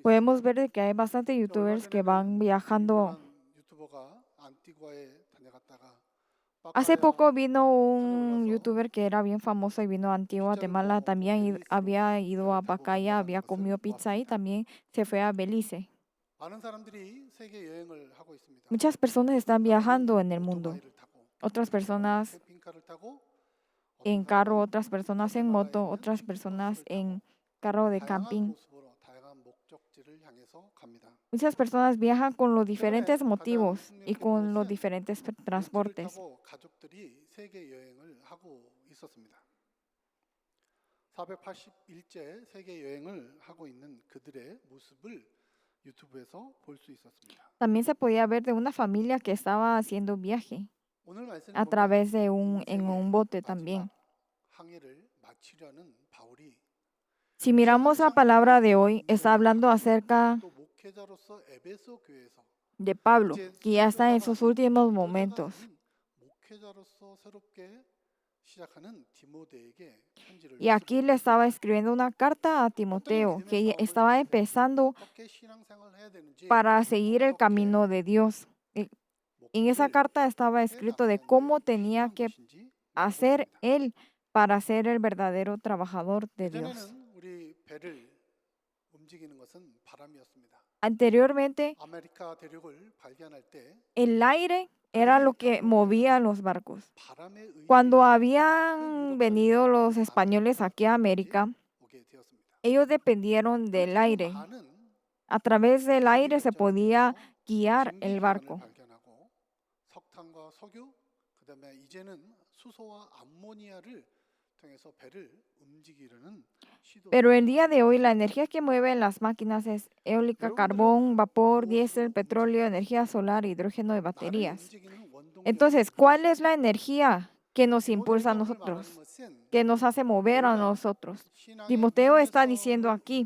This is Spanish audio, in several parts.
Podemos ver de que hay bastantes youtubers que van viajando. Hace poco vino un youtuber que era bien famoso y vino a Antigua Guatemala. También había ido a Pacaya, había comido pizza y también se fue a Belice. Muchas personas están viajando en el mundo. Otras personas en carro, otras personas en moto, otras personas en carro de camping. Muchas personas viajan con los diferentes motivos y con los diferentes transportes. También se podía ver de una familia que estaba haciendo viaje a través de en un bote también. Si miramos la palabra de hoy, está hablando acerca de Pablo, que ya está en sus últimos momentos. Y aquí le estaba escribiendo una carta a Timoteo, que estaba empezando para seguir el camino de Dios. En esa carta estaba escrito de cómo tenía que hacer él para ser el verdadero trabajador de Dios. Anteriormente, el aire era lo que movía los barcos. Cuando habían venido los españoles aquí a América, ellos dependieron del aire. A través del aire se podía guiar el barco. Pero el día de hoy la energía que mueve las máquinas es eólica, carbón, vapor, diésel, petróleo, energía solar, hidrógeno y baterías. Entonces, ¿cuál es la energía que nos impulsa a nosotros, que nos hace mover a nosotros? Timoteo está diciendo aquí,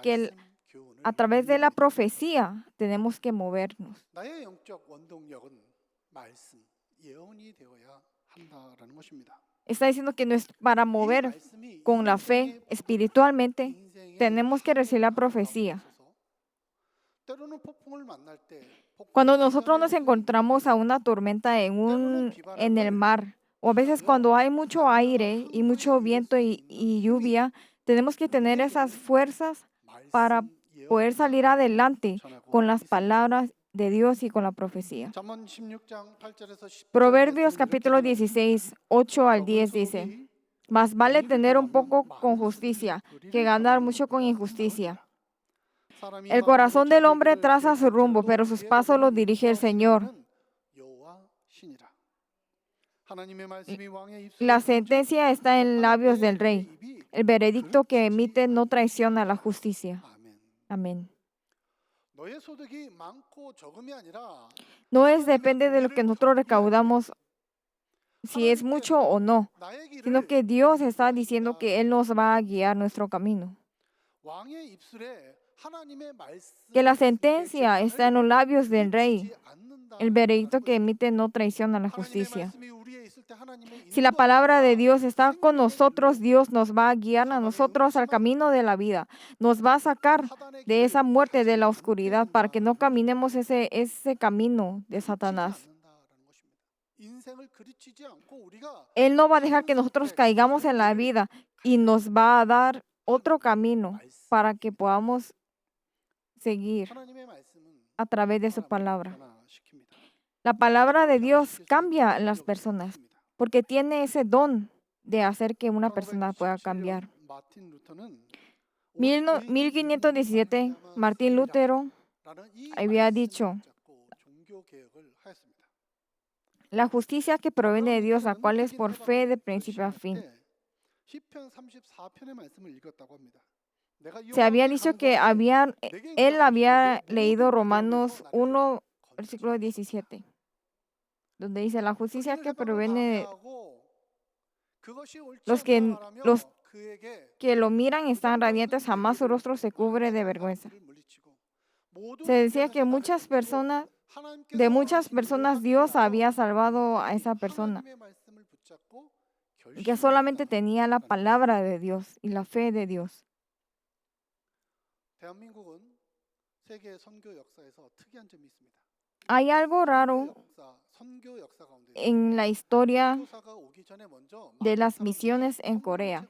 que a través de la profecía tenemos que movernos. Está diciendo que para mover con la fe espiritualmente, tenemos que recibir la profecía. Cuando nosotros nos encontramos a una tormenta en el mar, o a veces cuando hay mucho aire y mucho viento y lluvia, tenemos que tener esas fuerzas para poder salir adelante con las palabras de Dios y con la profecía. Proverbios capítulo 16, 8 al 10 dice, más vale tener un poco con justicia que ganar mucho con injusticia. El corazón del hombre traza su rumbo, pero sus pasos los dirige el Señor. La sentencia está en labios del rey. El veredicto que emite no traiciona la justicia. Amén. No depende de lo que nosotros recaudamos, si es mucho o no, sino que Dios está diciendo que Él nos va a guiar nuestro camino. Que la sentencia está en los labios del rey. El veredicto que emite no traiciona la justicia. Si la palabra de Dios está con nosotros, Dios nos va a guiar a nosotros al camino de la vida. Nos va a sacar de esa muerte, de la oscuridad, para que no caminemos ese camino de Satanás. Él no va a dejar que nosotros caigamos en la vida y nos va a dar otro camino para que podamos seguir a través de su palabra. La palabra de Dios cambia a las personas porque tiene ese don de hacer que una persona pueda cambiar. 1517, Martín Lutero había dicho, la justicia que proviene de Dios, la cual es por fe de principio a fin. Se había dicho que él había leído Romanos 1, versículo 17, donde dice, la justicia que proviene de los que lo miran están radiantes, jamás su rostro se cubre de vergüenza. Se decía que muchas personas De muchas personas Dios había salvado a esa persona y que solamente tenía la palabra de Dios y la fe de Dios. Hay algo raro en la historia de las misiones en Corea.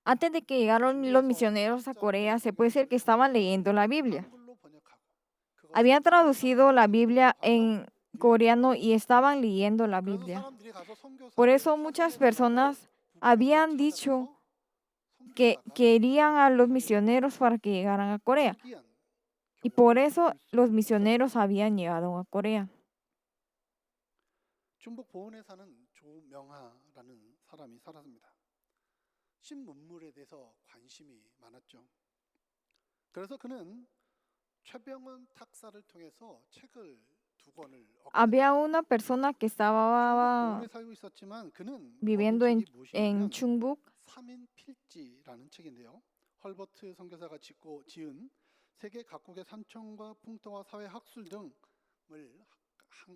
Antes de que llegaron los misioneros a Corea, se puede decir que estaban leyendo la Biblia. Habían traducido la Biblia en coreano y estaban leyendo la Biblia. Por eso muchas personas habían dicho que querían a los misioneros para que llegaran a Corea. Y por eso los misioneros habían llegado a Corea. 중북 보은에 사는 조명하라는 사람이 살았습니다. 신문물에 대해서 관심이 많았죠. 그래서 그는 최병원 탁사를 통해서 책을 두 권을 얻게 Había 됩니다. una persona que 중북 estaba 보은에 살고 있었지만 그는 viviendo 얻은 책이 en 무엇이냐면 Chungbuk. 삼인필지라는 책인데요. 헐버트 선교사가 지은 세계 각국의 산청과 풍토와 사회 학술 등을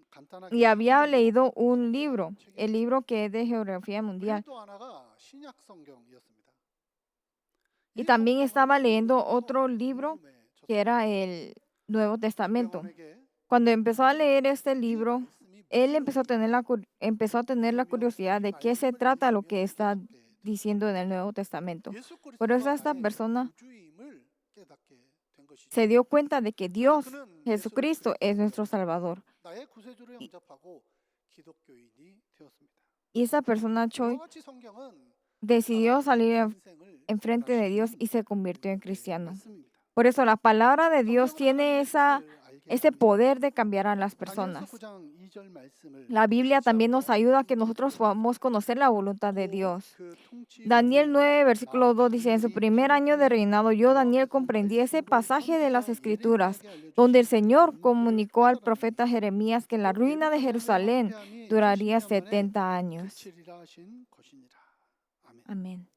간단하게 Y había 한글로 leído un 소개한 libro, el 책이었습니다. libro que es de geografía 그리고 mundial. 또 하나가 신약 성경이었습니다. Y 이 también 성경을 estaba leyendo 읽으면서 otro libro que 궁금해졌습니다. era el Nuevo Testamento. 조병원에게 Cuando empezó a leer este 이 libro, 말씀이 él 무슨 empezó a tener empezó a tener la curiosidad de qué se trata lo que está diciendo en el Nuevo Testamento. 예수 Por eso 그리스도가 esta 나의 persona 구주임을 깨닫게 된 것이죠. se dio cuenta de que 그래서 Dios, 그는 Jesucristo, 예수를 es nuestro 그리스도로 Salvador. 나의 구세주로 Y, 영접하고 기독교인이 되었습니다. y esa persona, 이와 Choi, 같이 성경은 decidió salir 인생을 enfrente de Dios 변화시키는 y se convirtió en 그렇게 cristiano. 말씀입니다. Por eso la palabra de Dios 성경은 tiene 하나님의 뜻을 알게 ese 합니다. poder de cambiar a las 다니엘서 personas. 9장 2절 말씀을 La Biblia 다시 también nos 한번 ayuda a que nosotros 묵상해 podamos conocer la voluntad de Dios. 그 통치 Daniel 후에 9, versículo 나 2 dice, en su 다니엘이 primer 책을 año de 통해 reinado, yo, 이와 Daniel, 같은 comprendí ese 말씀으로 pasaje de las 선지자 Escrituras, 예레미야에게 donde el 알려주신 그 Señor 문구를 comunicó al 깨달았느니라. profeta Jeremías que la 곧 ruina de 예루살렘의 Jerusalén 황폐함이 duraría 70년 만에 70 años. 그치리라 하신 것이니라. 아멘. Amén.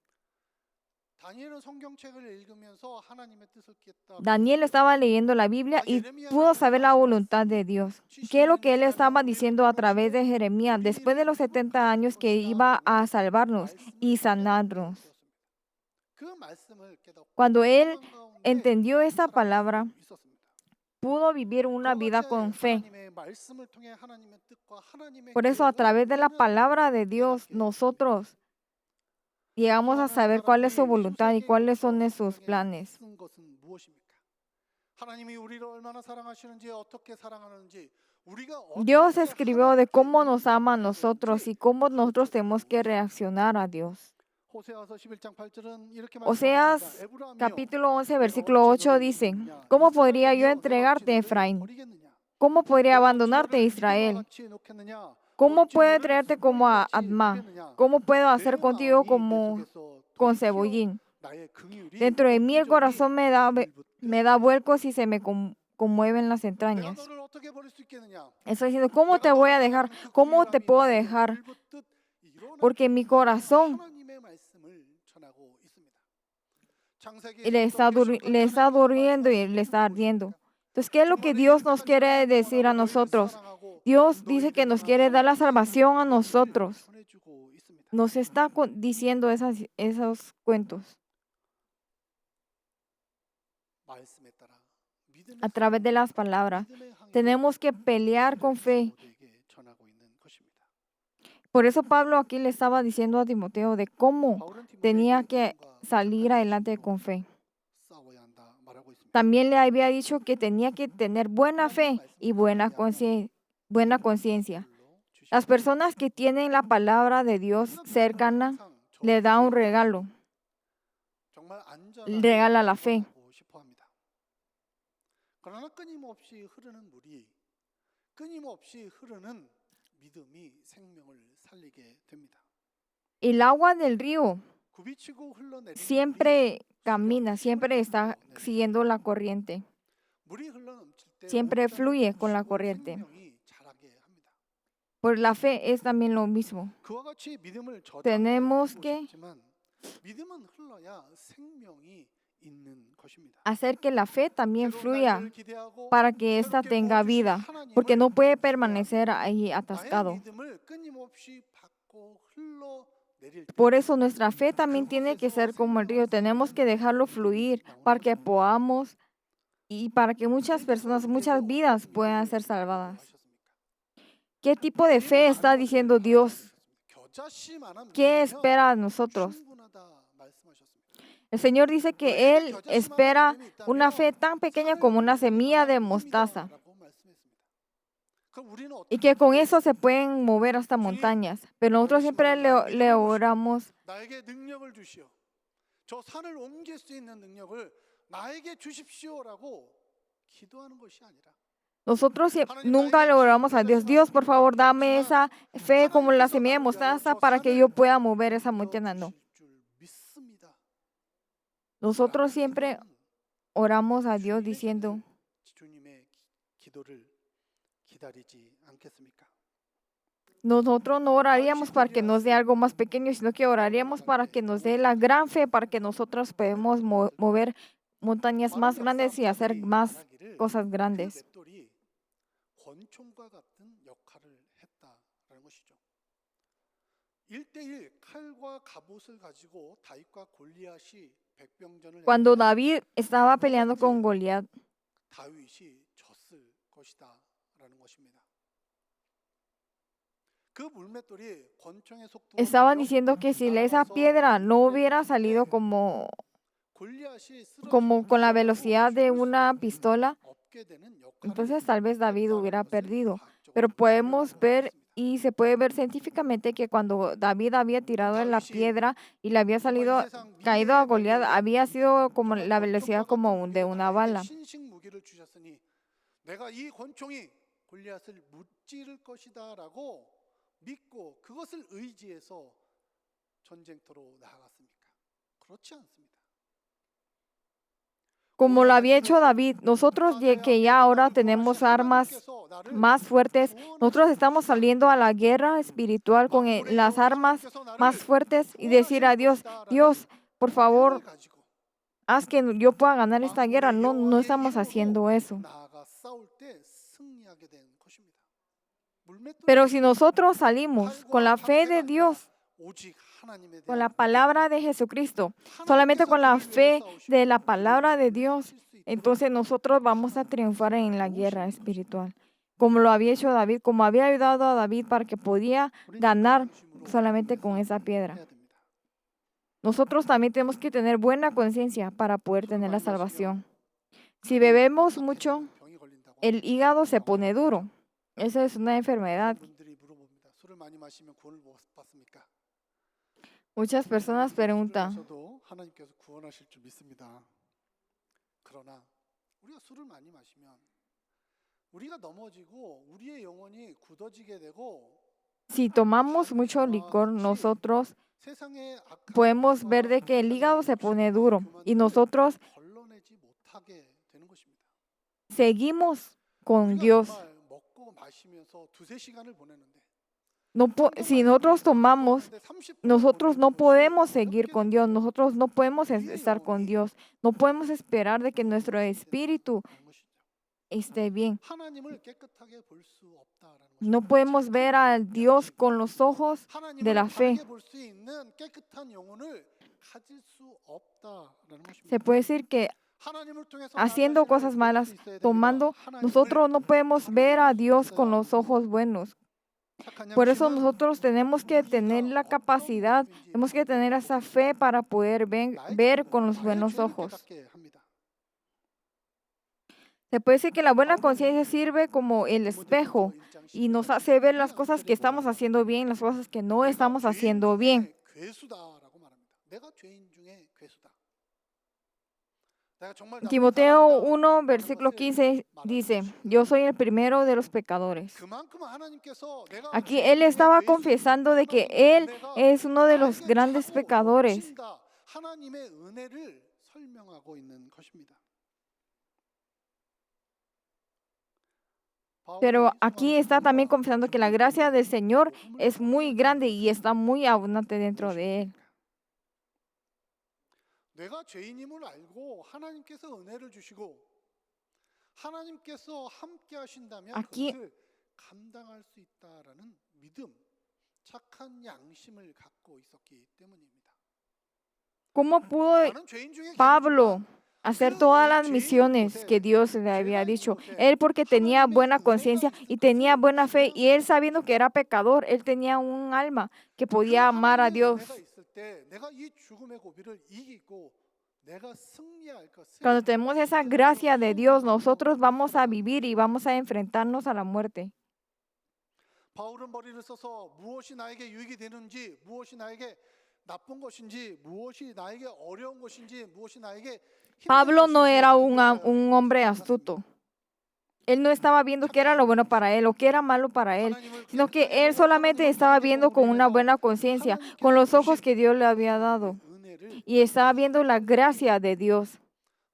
다니엘은 성경책을 읽으면서 하나님의 뜻을 깨닫고 Daniel estaba leyendo la Biblia y pudo saber la voluntad de Dios. ¿Qué es lo que él estaba diciendo a través de Jeremías después de los 70 años que iba a salvarnos y sanarnos? 그 말씀을 깨닫고 Cuando él 소망 가운데 entendió esa 살아갈 palabra, 수 있었습니다. pudo vivir una 그와 vida 같이 con fe. 하나님의 말씀을 통해 하나님의 뜻과 하나님의 Por eso, a 계획을 través de la 우리는 palabra de Dios, 깨닫게 됩니다. nosotros llegamos a 수많은 saber cuál es su 사람들이 voluntad y cuáles son 출세기부터 sus 성경에 planes. 쓴 것은 무엇입니까? 하나님이 우리를 얼마나 사랑하시는지 어떻게 사랑하는지 우리가 Dios 어떻게 escribió de cómo nos 하나님께 ama a 임해야 nosotros y 되는지 cómo nosotros tenemos que 구체적으로 reaccionar a Dios. 호세아서 11장 8절은 이렇게 말씀하고 Oseas 있습니다. 에브라임이여 capítulo 11, 내가 versículo 어찌 8 너를 dice, 잊겠느냐? ¿cómo podría yo 이스라엘이여 내가 어찌 entregarte, 너를 Efraín? 버리겠느냐? ¿Cómo podría 내가 어찌 abandonarte, 너를 Israel? 미디바 같이 놓겠느냐? ¿Cómo 어찌 puedo 너를 traerte como a 스보이같이 Adma? 두겠느냐? ¿Cómo puedo 내 hacer contigo 마음이 내 como 속에서 con 돌이키어 cebollín? 나의 긍휼이 Dentro de mí el 온전히 corazón me da 불붙게 vuelcos y se me conmueven las 내가 entrañas. 너를 어떻게 버릴 수 있겠느냐? Estoy diciendo, ¿cómo 내가 te voy 너를 a dejar? 사랑하는 그 ¿Cómo te 긍휼함이 puedo 나에게 dejar? 불붙듯 일어날 Porque mi 것이다. corazón 하나님의 말씀을 전하고 있습니다. 창세기 le 1부터 le está 20까지 durmiendo y le está ardiendo. Entonces, ¿qué es lo que Dios nos quiere decir a nosotros? Dios dice que nos quiere dar la salvación a nosotros. Nos está diciendo esos cuentos a través de las palabras. Tenemos que pelear con fe. Por eso Pablo aquí le estaba diciendo a Timoteo de cómo tenía que salir adelante con fe. También le había dicho que tenía que tener buena fe y buena conciencia. Las personas que tienen la palabra de Dios cercana le da un regalo. Regala la fe. 그러나 끊임없이 흐르는 믿음이 생명을 살리게 됩니다. El agua del río 굽이치고 흘러내리는 siempre camina, siempre está siguiendo la corriente. 물이 흘러넘칠 때 Siempre 온전히 fluye con la 부으시고 corriente. 생명이 자라게 합니다. Por la fe es también lo mismo. 그와 같이 믿음을 Tenemos 저장하고 que 싶지만 믿음은 흘러야 생명이 있는 것입니다. hacer que la fe también 새로운 fluya 날을 기대하고 para que ésta 새롭게 tenga 부어주실 vida, porque 하나님을 no puede 기대하고 permanecer ahí 나의 atascado. 믿음을 끊임없이 받고 흘러 내릴 때 Por eso nuestra fe también tiene que 그곳에서 ser como el río. 생명을 Tenemos que 살리는 dejarlo 믿음이 fluir 나오는 para que 것입니다. podamos y para que muchas 하나님께서 personas, 우리에게 muchas vidas 어떤 puedan 믿음을 ser salvadas. 요구하셨습니까? ¿Qué tipo de 제일 fe 많은 está 것을 diciendo 바라지 Dios? 않으셨습니다. 겨자씨만한 ¿Qué 믿음이면 espera de nosotros? 충분하다 말씀하셨습니다. El Señor dice que 너에게 Él 겨자씨만한 espera 믿음이 una fe 있다면 tan pequeña 산을 como una 옮길 semilla 만한 de mostaza 믿음이다라고 말씀했습니다. 그럼 우리는 y 어떻게 que con 기도해야 eso se 됩니까? pueden mover hasta 주님, montañas. Pero nosotros siempre 겨자씨만한 나의 le 믿음을 보시고 oramos, 나에게 능력을 주시오. 저 산을 옮길 수 있는 능력을 나에게 주십시오라고 기도하는 것이 아니라 nosotros nunca le oramos a Dios, Dios, por favor, dame esa fe como la semilla de mostaza para que yo pueda mover esa montaña. No. 주실 줄 믿습니다. Nosotros siempre 라는 oramos a Dios 주님의 diciendo, 곁에 주님의 기도를 기다리지 않겠습니까? nosotros no oraríamos para que nos dé algo más pequeño, sino que oraríamos para que nos dé la gran fe, para que nosotros podamos mover montañas más grandes y hacer más cosas 그 grandes. 맷돌이 권총과 같은 역할을 했다라는 것이죠. 1대1 칼과 갑옷을 가지고 다윗과 골리앗이 백병전을 Cuando 했는데 David estaba peleando con Goliat, 다윗이 졌을 것이다라는 것입니다. 그 물맷돌이 권총의 속도와 estaban 무력, diciendo que si esa piedra no hubiera salido como 골리앗이 con la 쓰러지고 velocidad de una pistola, 없게 되는 역할을 entonces tal vez David hubiera 했다는 것을 perdido. 과학적으로 Pero podemos 설명하고 ver 있습니다. y se puede ver científicamente que cuando David había tirado en la piedra y le había salido, caído a Goliat, había sido como la velocidad como de una bala. 신식 무기를 주셨으니 내가 이 권총이 골리앗을 무찌를 것이다라고 믿고 그것을 의지해서 전쟁터로 나아갔습니까? 그렇지 않습니다. Como lo había hecho David, nosotros que ya ahora tenemos armas más fuertes, nosotros estamos saliendo a la guerra espiritual con las armas más fuertes y decir a Dios, Dios, por favor, haz que yo pueda ganar esta guerra. No, no estamos haciendo eso. Pero si nosotros salimos con la fe de Dios, con la palabra de Jesucristo, solamente con la fe de la palabra de Dios, entonces nosotros vamos a triunfar en la guerra espiritual. Como lo había hecho David, como había ayudado a David para que podía ganar solamente con esa piedra. Nosotros también tenemos que tener buena conciencia para poder tener la salvación. Si bebemos mucho, el hígado se pone duro. Esa es una enfermedad. Muchas personas preguntan, 하나님께서 구원하실 줄 믿습니다. 그러나 우리가 술을 많이 마시면 우리가 넘어지고 우리의 영혼이 굳어지게 되고 si tomamos mucho licor, nosotros podemos ver de que el hígado se pone duro y nosotros 걸러내지 못하게 되는 것입니다. seguimos con 우리가 Dios. 정말 먹고 마시면서 두세 시간을 보내는데 No si nosotros tomamos, nosotros no podemos seguir con Dios, nosotros no podemos estar con Dios, no podemos esperar de que nuestro espíritu esté bien. 하나님을 깨끗하게 볼 수 없다라는 것입니다. No podemos ver a Dios con los ojos de la fe. 하나님을 볼 수 있는 깨끗한 영혼을 가질 수 없다라는 것입니다. Se puede decir que 하나님을 통해서 haciendo cosas malas, 볼 수 있어야 됩니다. tomando, 하나님을 nosotros no podemos ver a Dios con los 없어요. ojos buenos. 착한 Por eso 양심은 nosotros tenemos que tener la capacidad, tenemos que tener esa fe para poder ver con los buenos ojos. Se puede decir que la buena conciencia sirve como el espejo y nos hace ver las cosas que estamos haciendo bien, las cosas que no estamos haciendo bien. Timoteo 1, versículo 15 dice, yo soy el primero de los pecadores. Aquí él estaba confesando de que él es uno de los grandes pecadores. Pero aquí está también confesando que la gracia del Señor es muy grande y está muy abundante dentro de él. 내가 죄인임을 알고 하나님께서 은혜를 주시고 하나님께서 함께 하신다면 Aquí- 그것을 감당할 수 있다라는 믿음, 착한 양심을 갖고 있었기 때문입니다. ¿Cómo pudo 나는 죄인 중에 Pablo 개이지만 hacer todas las misiones que Dios le había dicho? Él porque tenía buena conciencia y tenía buena fe, y él sabiendo que era pecador, él tenía un alma que 그 podía amar a 하나님의 Dios. 은혜가 있을 때 내가 이 죽음의 고비를 이기고 내가 승리할 것을 Cuando tenemos esa gracia de Dios, nosotros vamos a vivir y vamos a enfrentarnos a la muerte. 바울은 머리를 써서 무엇이 나에게 유익이 되는지, 무엇이 나에게 나쁜 것인지, 무엇이 나에게 어려운 것인지, 무엇이 나에게 힘든 Pablo no 것인지 era 구별하여 un hombre 알았습니다. astuto. Él no estaba viendo qué era lo bueno para él o qué era malo para él, sino que él solamente estaba viendo con una buena conciencia, con los ojos que Dios le había dado, 은혜를 y estaba viendo la gracia de Dios.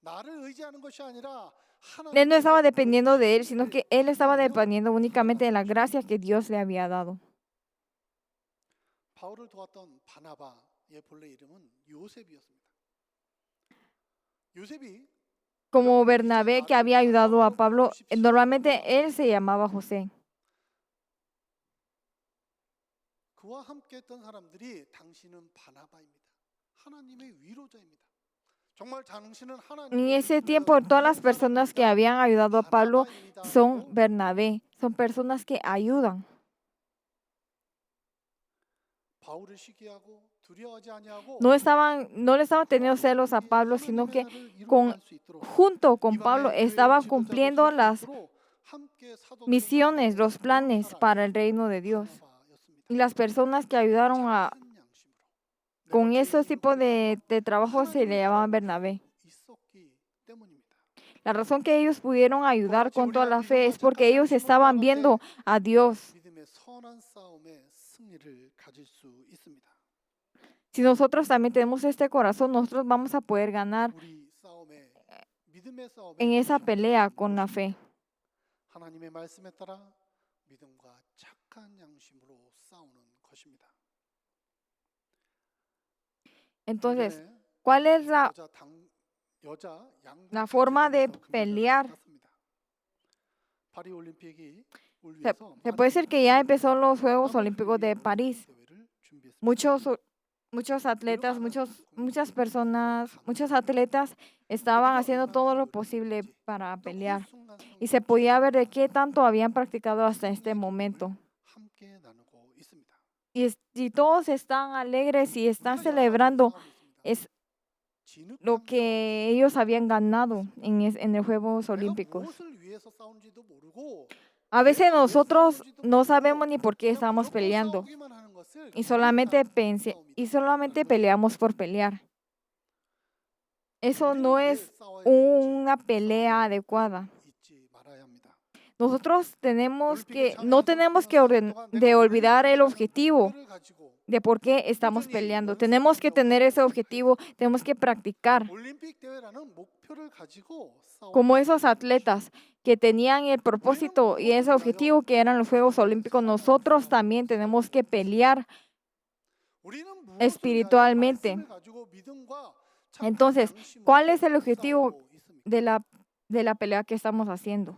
나를 의지하는 것이 아니라 Él no estaba 하나님께서 dependiendo de él, 보여주신 sino 은혜를 que él estaba 믿으며 dependiendo únicamente de la 살아가는 gracia 것입니다. que Dios le había dado. 바울을 도왔던 바나바의 본래 이름은 요셉이었습니다. 요셉이 Como Bernabé, que había ayudado a Pablo, normalmente él se llamaba José. 그와 함께했던 사람들이 당신은 바나바입니다. 하나님의 위로자입니다. 정말 당신은 En 하나님의 ese 위로자, tiempo, todas las personas que habían ayudado a Pablo 바나바입니다. son Bernabé, son personas que ayudan. 바울을 시기하고 두려워하지 아니하고 No le estaban teniendo celos a Pablo, sino que junto con Pablo estaban cumpliendo las misiones, los planes para el reino de Dios. Y las personas que ayudaron con esos tipos de trabajo se le llamaban Bernabé. La razón que ellos pudieron ayudar con toda la fe es porque ellos estaban viendo a Dios. 믿음의 선한 싸움의 승리를 가질 수 있습니다. Si nosotros también tenemos este corazón, nosotros vamos a poder ganar 우리 싸움에 믿음의 싸움에 en esa pelea con la fe. 하나님의 말씀에 따라 믿음과 착한 양심으로 싸우는 것입니다. Entonces, ¿cuál es la forma de pelear? Se puede decir que ya empezó los Juegos Olímpicos de París. Muchos atletas, muchas personas, muchos atletas estaban haciendo todo lo posible para pelear. Y se podía ver de qué tanto habían practicado hasta este momento. Y todos están alegres y están celebrando es lo que ellos habían ganado en los Juegos Olímpicos. A veces nosotros no sabemos ni por qué estamos peleando y solamente peleamos por pelear. Eso no es una pelea adecuada. Nosotros no tenemos que olvidar el objetivo de por qué estamos peleando. Tenemos que tener ese objetivo, tenemos que practicar. Como esos atletas que tenían el propósito y ese objetivo que eran los Juegos Olímpicos, nosotros también tenemos que pelear espiritualmente. Entonces, ¿cuál es el objetivo de la pelea que estamos haciendo?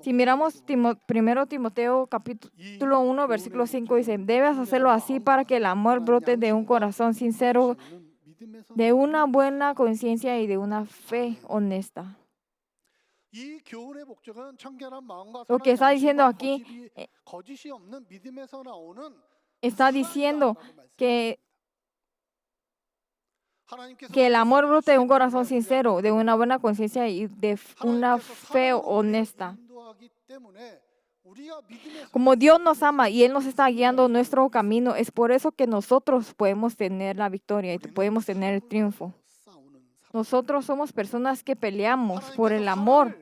Si miramos 1 Timoteo capítulo 1, versículo 5, dice: debes hacerlo así para que el amor brote de un corazón sincero, de una buena conciencia y de una fe honesta. Lo que está diciendo aquí, está diciendo que el amor brote de un corazón sincero, de una buena conciencia y de una fe honesta. Como Dios nos ama y Él nos está guiando nuestro camino, es por eso que nosotros podemos tener la victoria y podemos tener el triunfo. Nosotros somos personas que peleamos por el amor.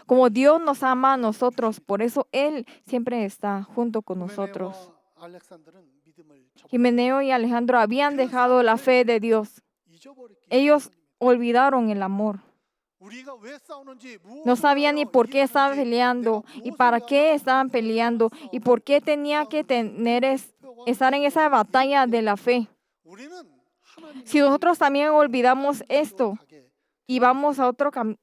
Como Dios nos ama a nosotros, por eso Él siempre está junto con nosotros. Himeneo y Alejandro habían dejado la fe de Dios. Ellos olvidaron el amor. No sabían ni por qué estaban peleando y para qué estaban peleando y por qué tenía que estar en esa batalla de la fe. 우리는 하나님의 Si nosotros también olvidamos 하나님 길로 esto 가게 y 되어 vamos 있습니다. a otro camino,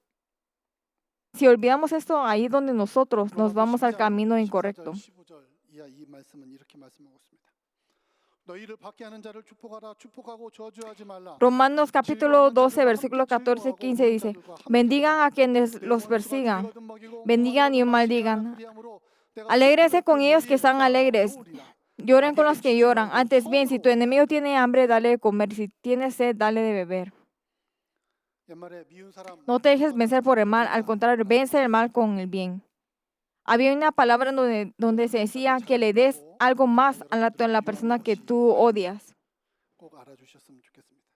si olvidamos esto, ahí donde nosotros nos 로마서 vamos al 12장 camino 14절 incorrecto. 15절 이하 이 말씀은 이렇게 말씀하고 있습니다. 너희를 밖에 하는 자를 축복하라. 축복하고 저주하지 말라. Romanos capítulo 즐거워하는 12, 자들과 versículo 함께 14, 즐거워하고 15 우는 dice, 자들과 함께 bendigan 울어라. a quienes 내 los 원수가 persigan, 너희를 얻어먹이고 bendigan y 모함하려고 하시리라. maldigan. 그리함으로 내가 Alégrense 수풀을 그 con ellos que 머리에 están 쌓아 alegres, 놓으리라. lloren con 악에게 los que 지지 lloran. 말고 Antes bien, si tu 선으로 enemigo tiene hambre, dale de comer, si tiene sed, dale de beber. 옛말에 미운 사람 No te dejes 이거는 vencer por el mal, al 이거다. contrario, vence el mal con el bien. Había una palabra donde se decía que le des algo más a la persona que tú odias. 꼭 알아주셨으면 좋겠습니다.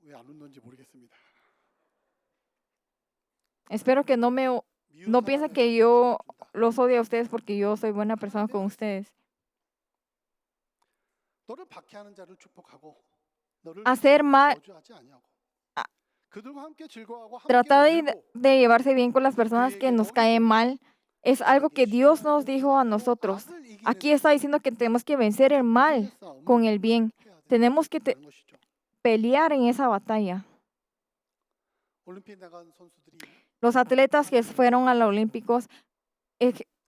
왜 안 웃는지 모르겠습니다. Espero que no 미운 piensen 사람에게 que yo 축복을 줍니다. los odio a ustedes porque yo soy buena persona con ustedes. 너를 박해하는 자를 축복하고 너를 Hacer mal, 저주하지 아니하고 아, 그들과 함께 즐거워하고 함께 tratar 울고 de llevarse bien con las personas que nos caen mal es algo que Dios nos dijo a nosotros. Aquí está diciendo que tenemos que vencer el mal con el bien. Tenemos que 하는 것이죠. pelear en esa batalla. 올림픽 나간 선수들이 Los atletas que fueron a los Olímpicos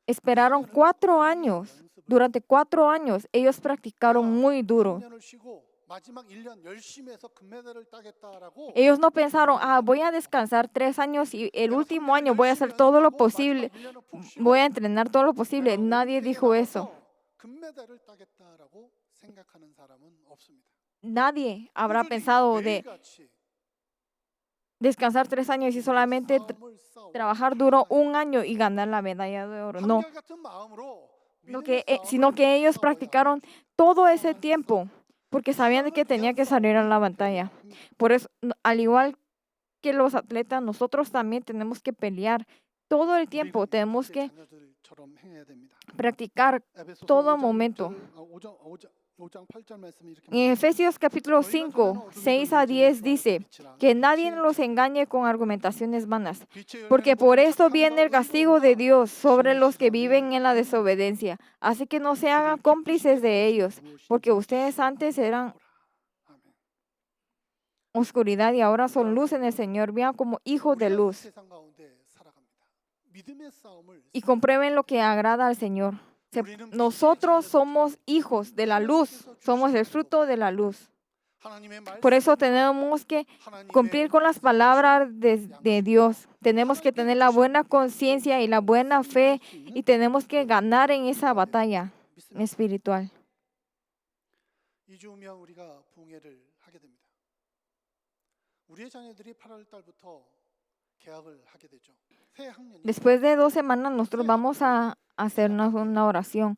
esperaron 4 años. Durante 4 años ellos practicaron muy duro. 3년을 쉬고 마지막 1년 열심히 해서 금메달을 따겠다라고 Ellos no pensaron, voy a descansar 3 años y el último año voy a hacer todo lo posible, voy a entrenar todo lo posible. Nadie dijo eso. 금메달을 따겠다라고 생각하는 사람은 없습니다. Nadie habrá pensado de descansar 3 años y solamente trabajar duro 1 año y ganar la medalla de oro. No, sino que ellos practicaron todo ese tiempo porque sabían de que tenía que salir a la batalla. Por eso, al igual que los atletas, nosotros también tenemos que pelear todo el tiempo. Tenemos que practicar todo momento. En Efesios capítulo 5, 6 a 10 dice que nadie los engañe con argumentaciones vanas, porque por esto viene el castigo de Dios sobre los que viven en la desobediencia. Así que no se hagan cómplices de ellos, porque ustedes antes eran oscuridad y ahora son luz en el Señor. Vean como hijos de luz y comprueben lo que agrada al Señor. Nosotros somos hijos de la luz, somos el fruto de la luz. Por eso tenemos que cumplir con las palabras de Dios. Tenemos que tener la buena conciencia y la buena fe y tenemos que ganar en esa batalla espiritual. Después de 2 semanas nosotros vamos a hacernos una oración.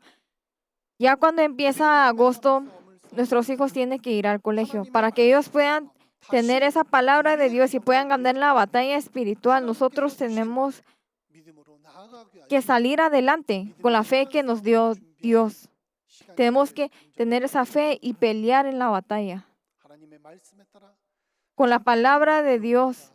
Ya cuando empieza agosto, nuestros hijos tienen que ir al colegio para que ellos puedan tener esa palabra de Dios y puedan ganar la batalla espiritual. Nosotros tenemos que salir adelante con la fe que nos dio Dios. Tenemos que tener esa fe y pelear en la batalla. Con la palabra de Dios,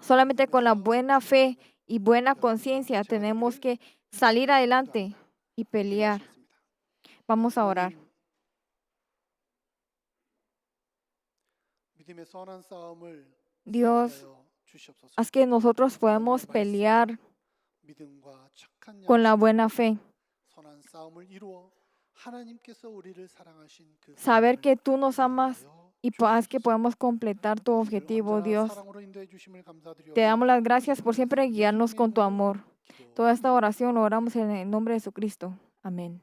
solamente con la buena fe y buena conciencia tenemos que salir adelante y pelear. Vamos a orar. Dios, haz que nosotros podamos pelear con la buena fe. Saber que tú nos amas y haz que podamos completar tu objetivo, Dios. Te damos las gracias por siempre guiarnos con tu amor. Toda esta oración lo oramos en el nombre de Jesucristo. Amén.